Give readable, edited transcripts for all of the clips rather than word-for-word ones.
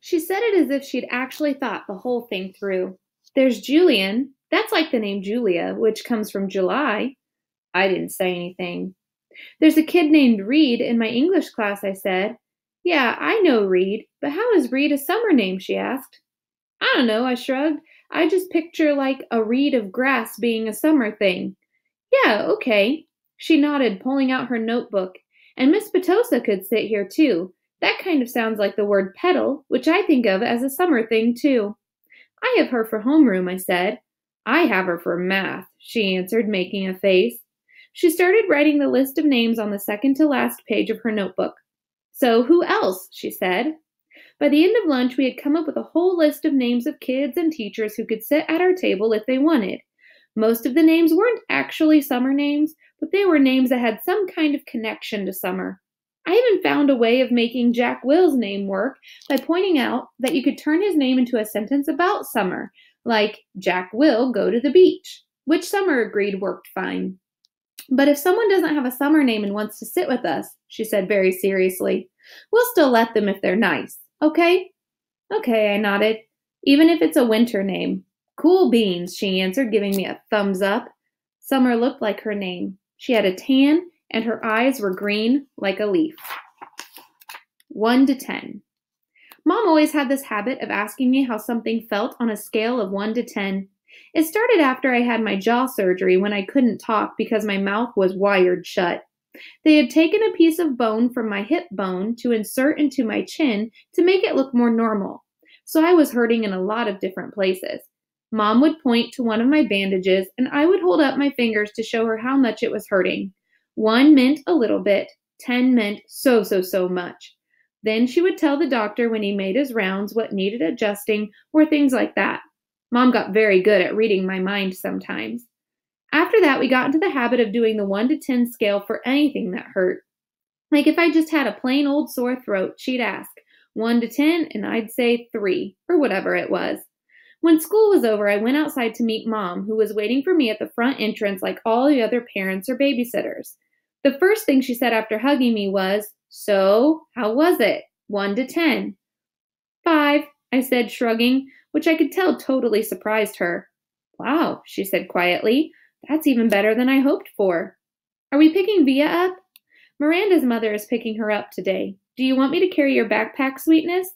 She said it as if she'd actually thought the whole thing through. There's Julian. That's like the name Julia, which comes from July. I didn't say anything. There's a kid named Reed in my English class, I said. Yeah, I know Reed, but how is Reed a summer name? She asked. I don't know, I shrugged. I just picture like a reed of grass being a summer thing. Yeah, okay. She nodded, pulling out her notebook. And Miss Petosa could sit here too. That kind of sounds like the word petal, which I think of as a summer thing too. I have her for homeroom, I said. I have her for math, she answered, making a face. She started writing the list of names on the second to last page of her notebook. So who else? She said. By the end of lunch, we had come up with a whole list of names of kids and teachers who could sit at our table if they wanted. Most of the names weren't actually summer names, but they were names that had some kind of connection to summer. I even found a way of making Jack Will's name work by pointing out that you could turn his name into a sentence about summer, like, Jack will go to the beach, which Summer agreed worked fine. But if someone doesn't have a summer name and wants to sit with us, she said very seriously, we'll still let them if they're nice, okay? Okay, I nodded, even if it's a winter name. Cool beans, she answered, giving me a thumbs up. Summer looked like her name. She had a tan, and her eyes were green like a leaf. 1 to 10. Mom always had this habit of asking me how something felt on a scale of 1 to 10. It started after I had my jaw surgery when I couldn't talk because my mouth was wired shut. They had taken a piece of bone from my hip bone to insert into my chin to make it look more normal, so I was hurting in a lot of different places. Mom would point to one of my bandages, and I would hold up my fingers to show her how much it was hurting. 1 meant a little bit, 10 meant so much. Then she would tell the doctor when he made his rounds what needed adjusting or things like that. Mom got very good at reading my mind sometimes. After that, we got into the habit of doing the 1 to 10 scale for anything that hurt. Like if I just had a plain old sore throat, she'd ask 1 to 10, and I'd say 3, or whatever it was. When school was over, I went outside to meet Mom, who was waiting for me at the front entrance like all the other parents or babysitters. The first thing she said after hugging me was, So, how was it? 1 to 10. 5, I said, shrugging, which I could tell totally surprised her. Wow, she said quietly. That's even better than I hoped for. Are we picking Via up? Miranda's mother is picking her up today. Do you want me to carry your backpack, Sweetness?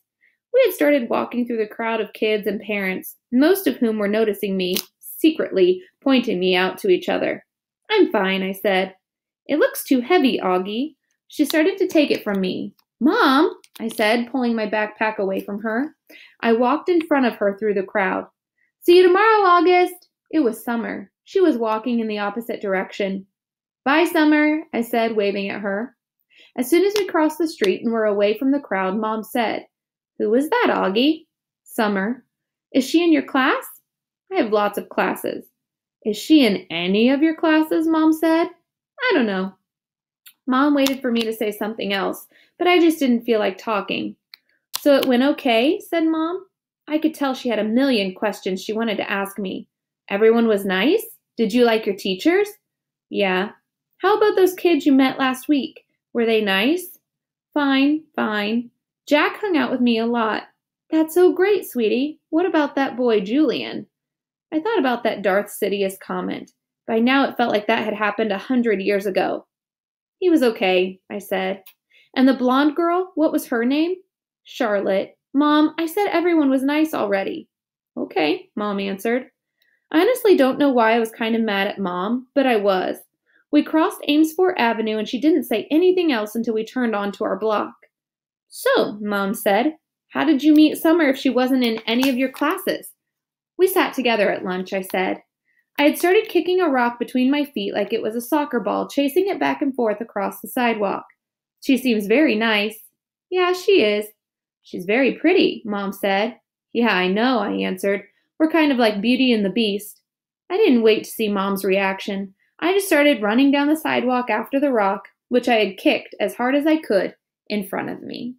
We had started walking through the crowd of kids and parents, most of whom were noticing me, secretly pointing me out to each other. I'm fine, I said. It looks too heavy, Augie. She started to take it from me. Mom, I said, pulling my backpack away from her. I walked in front of her through the crowd. See you tomorrow, August. It was Summer. She was walking in the opposite direction. Bye, Summer, I said, waving at her. As soon as we crossed the street and were away from the crowd, Mom said, Who is that, Augie? Summer. Is she in your class? I have lots of classes. Is she in any of your classes? Mom said. I don't know. Mom waited for me to say something else, but I just didn't feel like talking. So it went okay, said Mom. I could tell she had a million questions she wanted to ask me. Everyone was nice? Did you like your teachers? Yeah. How about those kids you met last week? Were they nice? Fine. Jack hung out with me a lot. That's so great, sweetie. What about that boy, Julian? I thought about that Darth Sidious comment. By now it felt like that had happened 100 years ago. He was okay, I said. And the blonde girl, what was her name? Charlotte. Mom, I said everyone was nice already. Okay, Mom answered. I honestly don't know why I was kind of mad at Mom, but I was. We crossed Amesfort Avenue and she didn't say anything else until we turned onto our block. So, Mom said, how did you meet Summer if she wasn't in any of your classes? We sat together at lunch, I said. I had started kicking a rock between my feet like it was a soccer ball, chasing it back and forth across the sidewalk. She seems very nice. Yeah, she is. She's very pretty, Mom said. Yeah, I know, I answered. We're kind of like Beauty and the Beast. I didn't wait to see Mom's reaction. I just started running down the sidewalk after the rock, which I had kicked as hard as I could in front of me.